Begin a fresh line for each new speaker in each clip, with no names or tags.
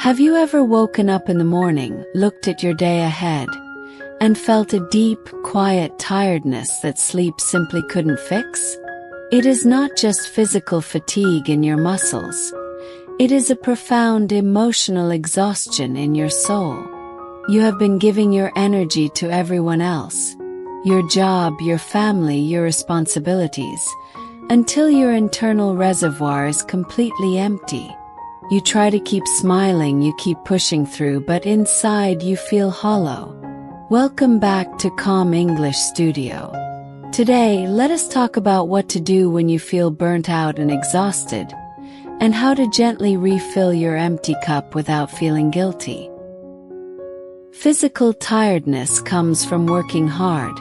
Have you ever woken up in the morning, looked at your day ahead, and felt a deep, quiet tiredness that sleep simply couldn't fix? It is not just physical fatigue in your muscles. It is a profound emotional exhaustion in your soul. You have been giving your energy to everyone else, your job, your family, your responsibilities, until your internal reservoir is completely empty. You try to keep smiling, you keep pushing through, but inside you feel hollow. Welcome back to Calm English Studio. Today, let us talk about what to do when you feel burnt out and exhausted, and how to gently refill your empty cup without feeling guilty. Physical tiredness comes from working hard,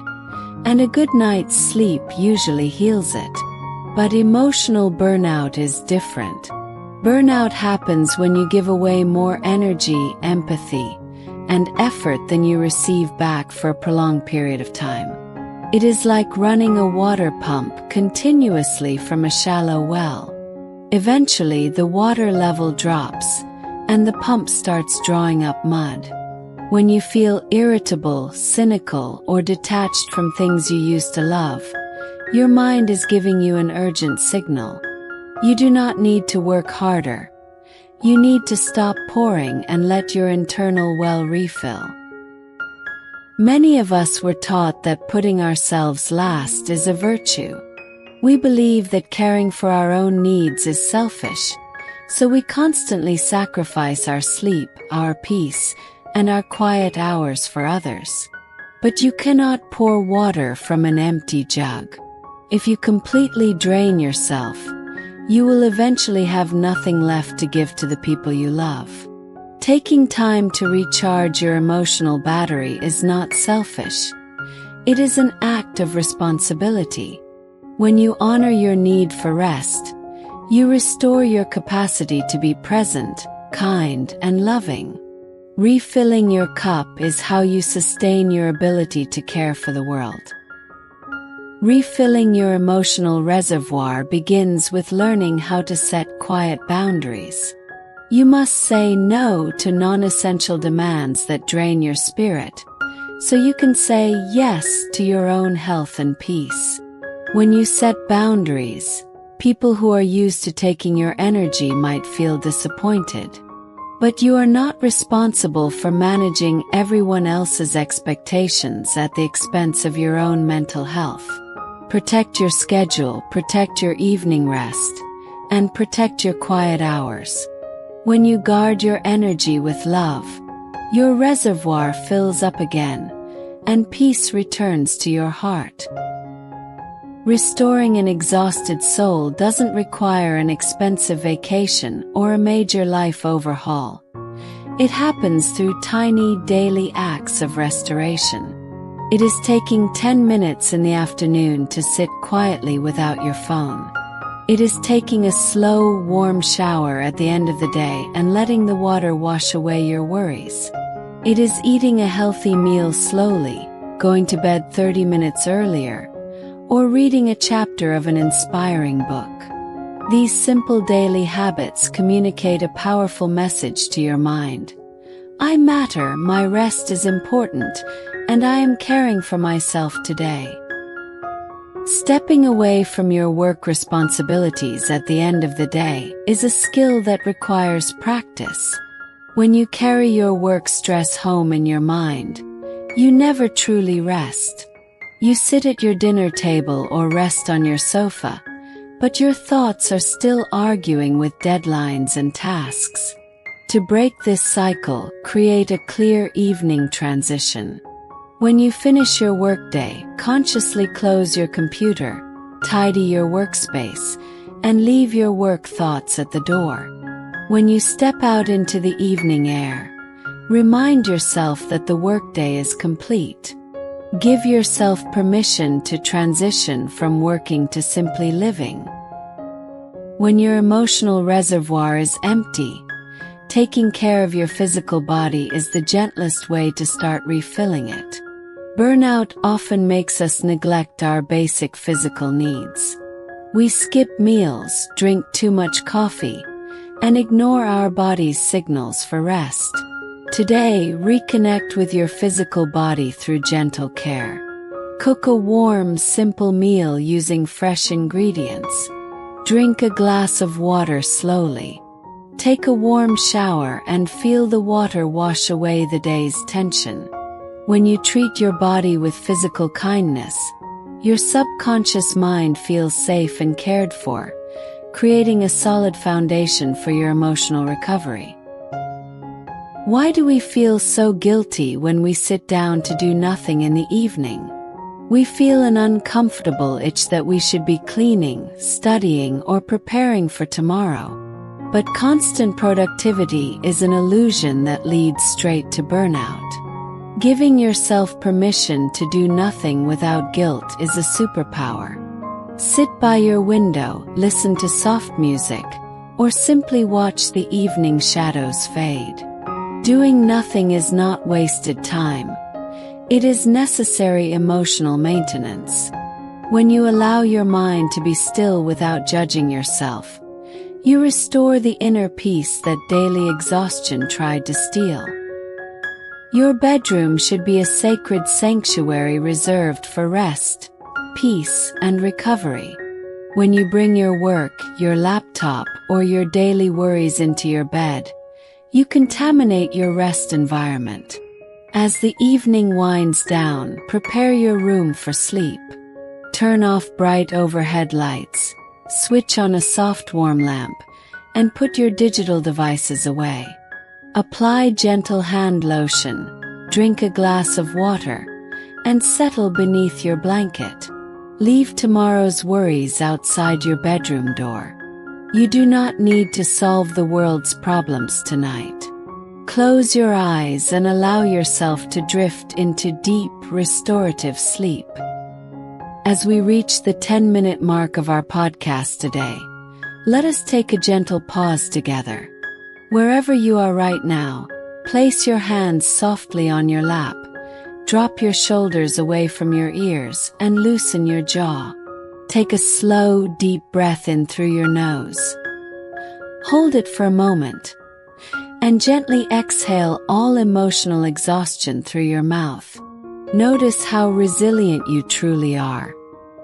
and a good night's sleep usually heals it. But emotional burnout is different. Burnout happens when you give away more energy, empathy, and effort than you receive back for a prolonged period of time. It is like running a water pump continuously from a shallow well. Eventually, the water level drops, and the pump starts drawing up mud. When you feel irritable, cynical, or detached from things you used to love, your mind is giving you an urgent signal. You do not need to work harder. You need to stop pouring and let your internal well refill. Many of us were taught that putting ourselves last is a virtue. We believe that caring for our own needs is selfish, so we constantly sacrifice our sleep, our peace, and our quiet hours for others. But you cannot pour water from an empty jug. If you completely drain yourself, you will eventually have nothing left to give to the people you love. Taking time to recharge your emotional battery is not selfish. It is an act of responsibility. When you honor your need for rest, you restore your capacity to be present, kind, and loving. Refilling your cup is how you sustain your ability to care for the world. Refilling your emotional reservoir begins with learning how to set quiet boundaries. You must say no to non-essential demands that drain your spirit, so you can say yes to your own health and peace. When you set boundaries, people who are used to taking your energy might feel disappointed. But you are not responsible for managing everyone else's expectations at the expense of your own mental health. Protect your schedule, protect your evening rest, and protect your quiet hours. When you guard your energy with love, your reservoir fills up again, and peace returns to your heart. Restoring an exhausted soul doesn't require an expensive vacation or a major life overhaul. It happens through tiny daily acts of restoration. It is taking 10 minutes in the afternoon to sit quietly without your phone. It is taking a slow, warm shower at the end of the day and letting the water wash away your worries. It is eating a healthy meal slowly, going to bed 30 minutes earlier, or reading a chapter of an inspiring book. These simple daily habits communicate a powerful message to your mind. I matter, my rest is important, and I am caring for myself today. Stepping away from your work responsibilities at the end of the day is a skill that requires practice. When you carry your work stress home in your mind, you never truly rest. You sit at your dinner table or rest on your sofa, but your thoughts are still arguing with deadlines and tasks. To break this cycle, create a clear evening transition. When you finish your workday, consciously close your computer, tidy your workspace, and leave your work thoughts at the door. When you step out into the evening air, remind yourself that the workday is complete. Give yourself permission to transition from working to simply living. When your emotional reservoir is empty, taking care of your physical body is the gentlest way to start refilling it. Burnout often makes us neglect our basic physical needs. We skip meals, drink too much coffee, and ignore our body's signals for rest. Today, reconnect with your physical body through gentle care. Cook a warm, simple meal using fresh ingredients. Drink a glass of water slowly. Take a warm shower and feel the water wash away the day's tension. When you treat your body with physical kindness, your subconscious mind feels safe and cared for, creating a solid foundation for your emotional recovery. Why do we feel so guilty when we sit down to do nothing in the evening? We feel an uncomfortable itch that we should be cleaning, studying, or preparing for tomorrow. But constant productivity is an illusion that leads straight to burnout. Giving yourself permission to do nothing without guilt is a superpower. Sit by your window, listen to soft music, or simply watch the evening shadows fade. Doing nothing is not wasted time. It is necessary emotional maintenance. When you allow your mind to be still without judging yourself, you restore the inner peace that daily exhaustion tried to steal. Your bedroom should be a sacred sanctuary reserved for rest, peace, and recovery. When you bring your work, your laptop, or your daily worries into your bed, you contaminate your rest environment. As the evening winds down, prepare your room for sleep. Turn off bright overhead lights, switch on a soft warm lamp, and put your digital devices away. Apply gentle hand lotion, drink a glass of water, and settle beneath your blanket. Leave tomorrow's worries outside your bedroom door. You do not need to solve the world's problems tonight. Close your eyes and allow yourself to drift into deep, restorative sleep. As we reach the 10-minute mark of our podcast today, let us take a gentle pause together. Wherever you are right now, place your hands softly on your lap, drop your shoulders away from your ears, and loosen your jaw. Take a slow, deep breath in through your nose. Hold it for a moment, and gently exhale all emotional exhaustion through your mouth. Notice how resilient you truly are.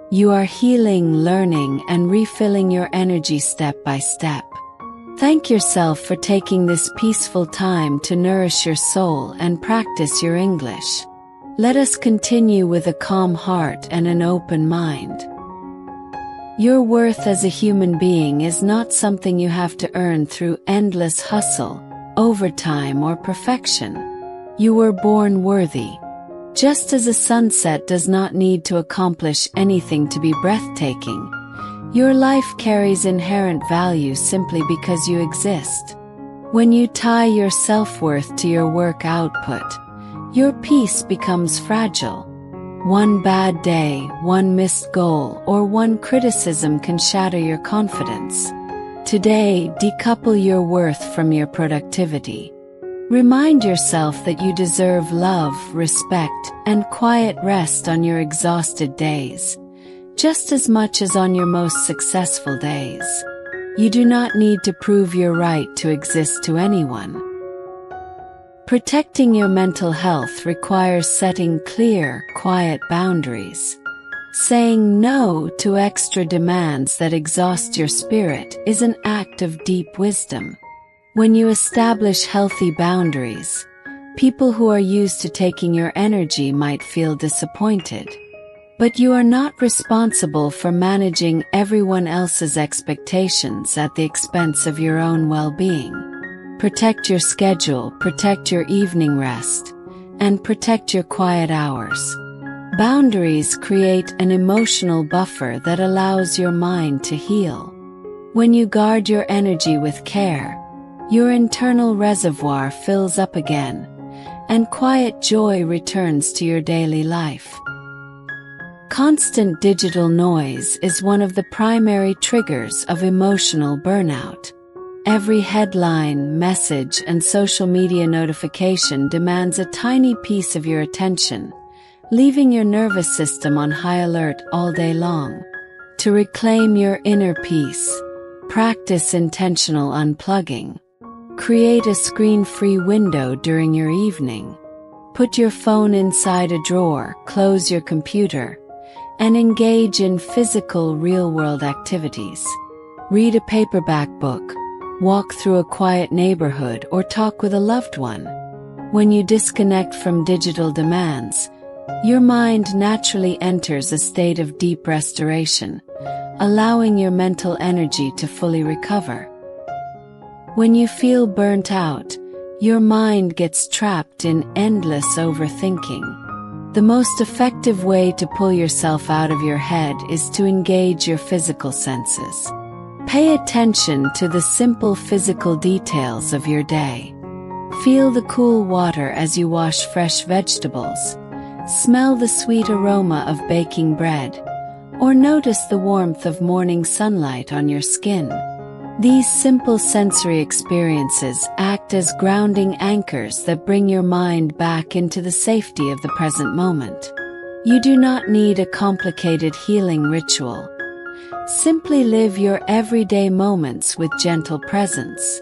You are healing, learning, and refilling your energy step by step. Thank yourself for taking this peaceful time to nourish your soul and practice your English. Let us continue with a calm heart and an open mind. Your worth as a human being is not something you have to earn through endless hustle, overtime, or perfection. You were born worthy. Just as a sunset does not need to accomplish anything to be breathtaking, your life carries inherent value simply because you exist. When you tie your self-worth to your work output, your peace becomes fragile. One bad day, one missed goal, or one criticism can shatter your confidence. Today, decouple your worth from your productivity. Remind yourself that you deserve love, respect, and quiet rest on your exhausted days, just as much as on your most successful days. You do not need to prove your right to exist to anyone. Protecting your mental health requires setting clear, quiet boundaries. Saying no to extra demands that exhaust your spirit is an act of deep wisdom. When you establish healthy boundaries, people who are used to taking your energy might feel disappointed. But you are not responsible for managing everyone else's expectations at the expense of your own well-being. Protect your schedule, protect your evening rest, and protect your quiet hours. Boundaries create an emotional buffer that allows your mind to heal. When you guard your energy with care, your internal reservoir fills up again, and quiet joy returns to your daily life. Constant digital noise is one of the primary triggers of emotional burnout. Every headline, message, and social media notification demands a tiny piece of your attention, leaving your nervous system on high alert all day long. To reclaim your inner peace, Practice intentional unplugging. Create a screen-free window during your evening. Put your phone inside a drawer, close your computer, and engage in physical, real-world activities. Read a paperback book, walk through a quiet neighborhood, or talk with a loved one. When you disconnect from digital demands, your mind naturally enters a state of deep restoration, allowing your mental energy to fully recover. When you feel burnt out, your mind gets trapped in endless overthinking. The most effective way to pull yourself out of your head is to engage your physical senses. Pay attention to the simple physical details of your day. Feel the cool water as you wash fresh vegetables. Smell the sweet aroma of baking bread, or notice the warmth of morning sunlight on your skin. These simple sensory experiences act as grounding anchors that bring your mind back into the safety of the present moment. You do not need a complicated healing ritual. Simply live your everyday moments with gentle presence.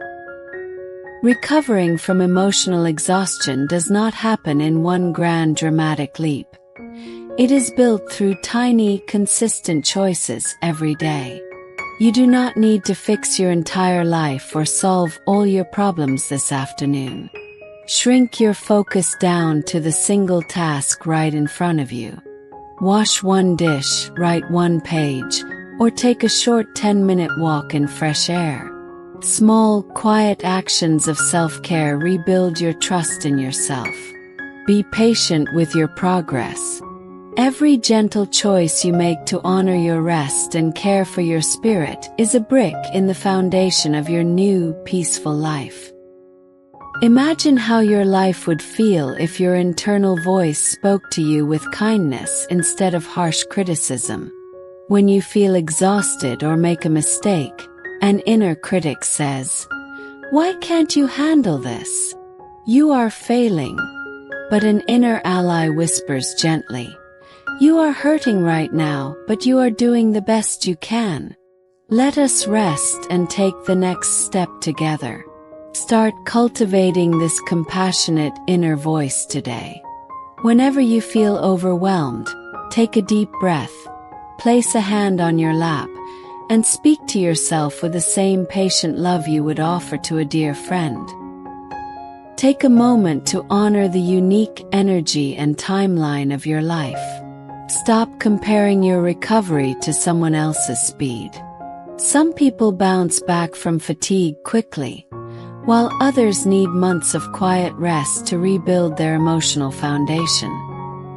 Recovering from emotional exhaustion does not happen in one grand dramatic leap. It is built through tiny, consistent choices every day. You do not need to fix your entire life or solve all your problems this afternoon. Shrink your focus down to the single task right in front of you. Wash one dish, write one page, or take a short 10-minute walk in fresh air. Small, quiet actions of self-care rebuild your trust in yourself. Be patient with your progress. Every gentle choice you make to honor your rest and care for your spirit is a brick in the foundation of your new, peaceful life. Imagine how your life would feel if your internal voice spoke to you with kindness instead of harsh criticism. When you feel exhausted or make a mistake, an inner critic says, "Why can't you handle this? You are failing." But an inner ally whispers gently, "You are hurting right now, but you are doing the best you can. Let us rest and take the next step together." Start cultivating this compassionate inner voice today. Whenever you feel overwhelmed, take a deep breath, place a hand on your lap, and speak to yourself with the same patient love you would offer to a dear friend. Take a moment to honor the unique energy and timeline of your life. Stop comparing your recovery to someone else's speed. Some people bounce back from fatigue quickly, while others need months of quiet rest to rebuild their emotional foundation.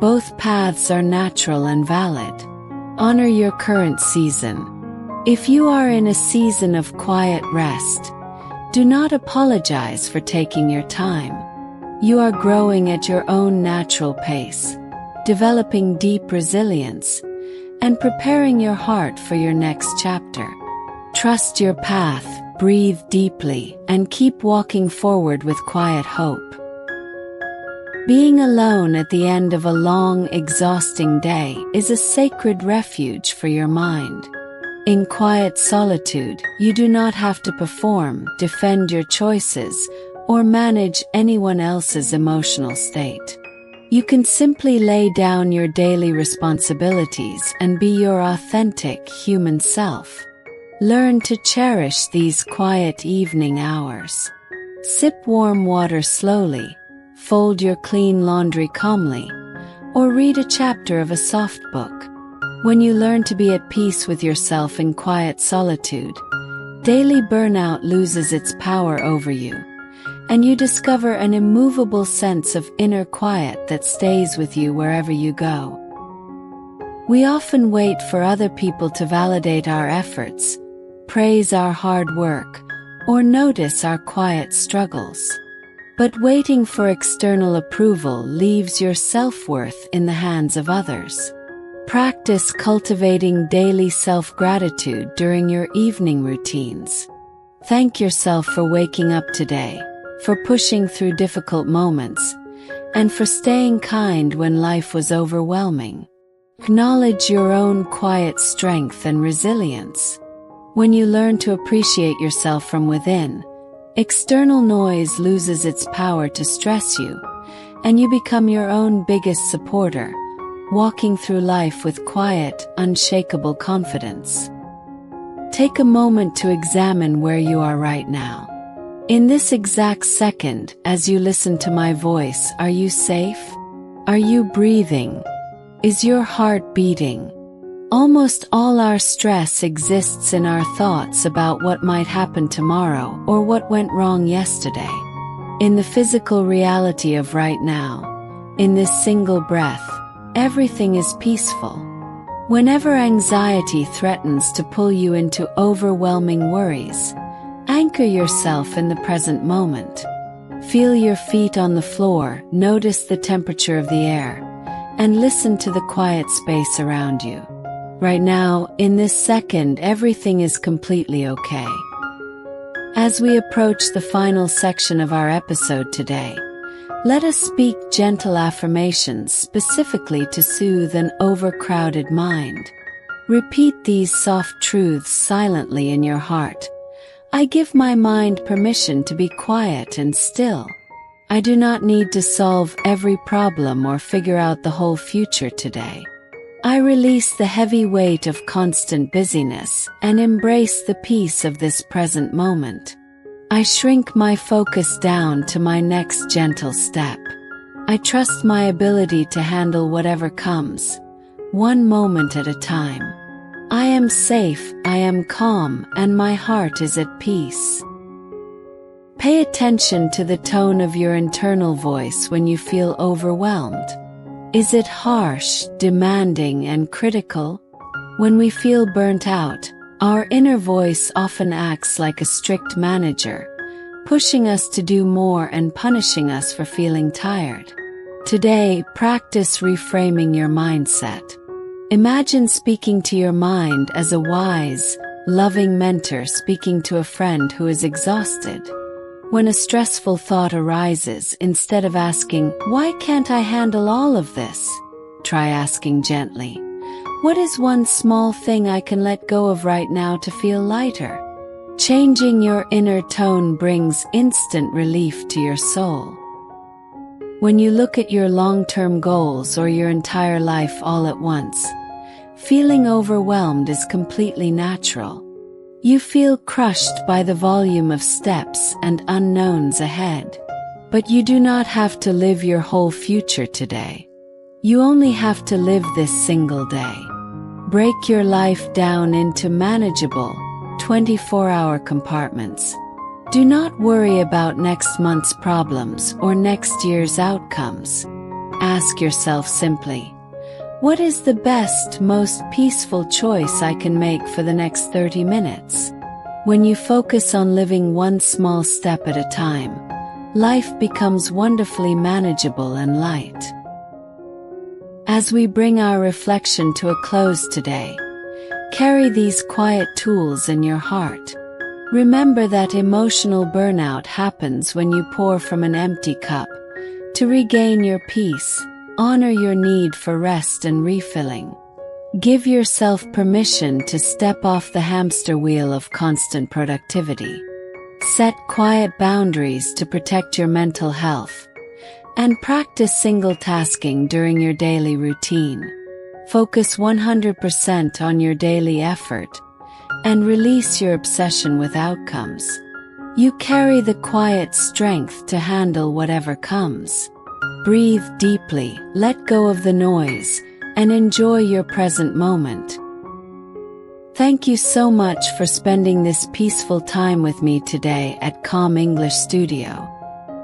Both paths are natural and valid. Honor your current season. If you are in a season of quiet rest, do not apologize for taking your time. You are growing at your own natural pace, developing deep resilience, and preparing your heart for your next chapter. Trust your path, breathe deeply, and keep walking forward with quiet hope. Being alone at the end of a long, exhausting day is a sacred refuge for your mind. In quiet solitude, you do not have to perform, defend your choices, or manage anyone else's emotional state. You can simply lay down your daily responsibilities and be your authentic human self. Learn to cherish these quiet evening hours. Sip warm water slowly, fold your clean laundry calmly, or read a chapter of a soft book. When you learn to be at peace with yourself in quiet solitude, daily burnout loses its power over you, and you discover an immovable sense of inner quiet that stays with you wherever you go. We often wait for other people to validate our efforts, praise our hard work, or notice our quiet struggles. But waiting for external approval leaves your self-worth in the hands of others. Practice cultivating daily self-gratitude during your evening routines. Thank yourself for waking up today, for pushing through difficult moments, and for staying kind when life was overwhelming. Acknowledge your own quiet strength and resilience. When you learn to appreciate yourself from within, external noise loses its power to stress you, and you become your own biggest supporter, walking through life with quiet, unshakable confidence. Take a moment to examine where you are right now. In this exact second, as you listen to my voice, are you safe? Are you breathing? Is your heart beating? Almost all our stress exists in our thoughts about what might happen tomorrow or what went wrong yesterday. In the physical reality of right now, in this single breath, everything is peaceful. Whenever anxiety threatens to pull you into overwhelming worries, anchor yourself in the present moment. Feel your feet on the floor, notice the temperature of the air, and listen to the quiet space around you. Right now, in this second, everything is completely okay. As we approach the final section of our episode today, let us speak gentle affirmations specifically to soothe an overcrowded mind. Repeat these soft truths silently in your heart. I give my mind permission to be quiet and still. I do not need to solve every problem or figure out the whole future today. I release the heavy weight of constant busyness and embrace the peace of this present moment. I shrink my focus down to my next gentle step. I trust my ability to handle whatever comes, one moment at a time. I am safe, I am calm, and my heart is at peace. Pay attention to the tone of your internal voice when you feel overwhelmed. Is it harsh, demanding, and critical? When we feel burnt out, our inner voice often acts like a strict manager, pushing us to do more and punishing us for feeling tired. Today, practice reframing your mindset. Imagine speaking to your mind as a wise, loving mentor speaking to a friend who is exhausted. When a stressful thought arises, instead of asking, "Why can't I handle all of this?" try asking gently, "What is one small thing I can let go of right now to feel lighter?" Changing your inner tone brings instant relief to your soul. When you look at your long-term goals or your entire life all at once, feeling overwhelmed is completely natural. You feel crushed by the volume of steps and unknowns ahead. But you do not have to live your whole future today. You only have to live this single day. Break your life down into manageable, 24-hour compartments. Do not worry about next month's problems or next year's outcomes. Ask yourself simply, what is the best, most peaceful choice I can make for the next 30 minutes? When you focus on living one small step at a time, life becomes wonderfully manageable and light. As we bring our reflection to a close today, carry these quiet tools in your heart. Remember that emotional burnout happens when you pour from an empty cup. To regain your peace, honor your need for rest and refilling. Give yourself permission to step off the hamster wheel of constant productivity. Set quiet boundaries to protect your mental health. And practice single tasking during your daily routine. Focus 100% on your daily effort, and release your obsession with outcomes. You carry the quiet strength to handle whatever comes. Breathe deeply, let go of the noise, and enjoy your present moment. Thank you so much for spending this peaceful time with me today at Calm English Studio.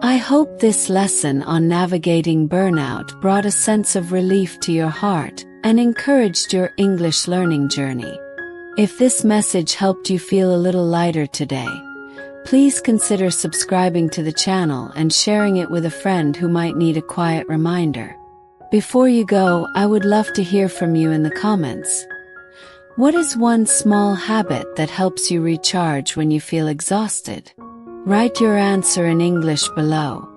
I hope this lesson on navigating burnout brought a sense of relief to your heart and encouraged your English learning journey. If this message helped you feel a little lighter today, please consider subscribing to the channel and sharing it with a friend who might need a quiet reminder. Before you go, I would love to hear from you in the comments. What is one small habit that helps you recharge when you feel exhausted? Write your answer in English below.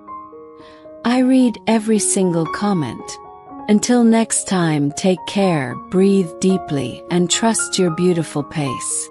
I read every single comment. Until next time, take care, breathe deeply, and trust your beautiful pace.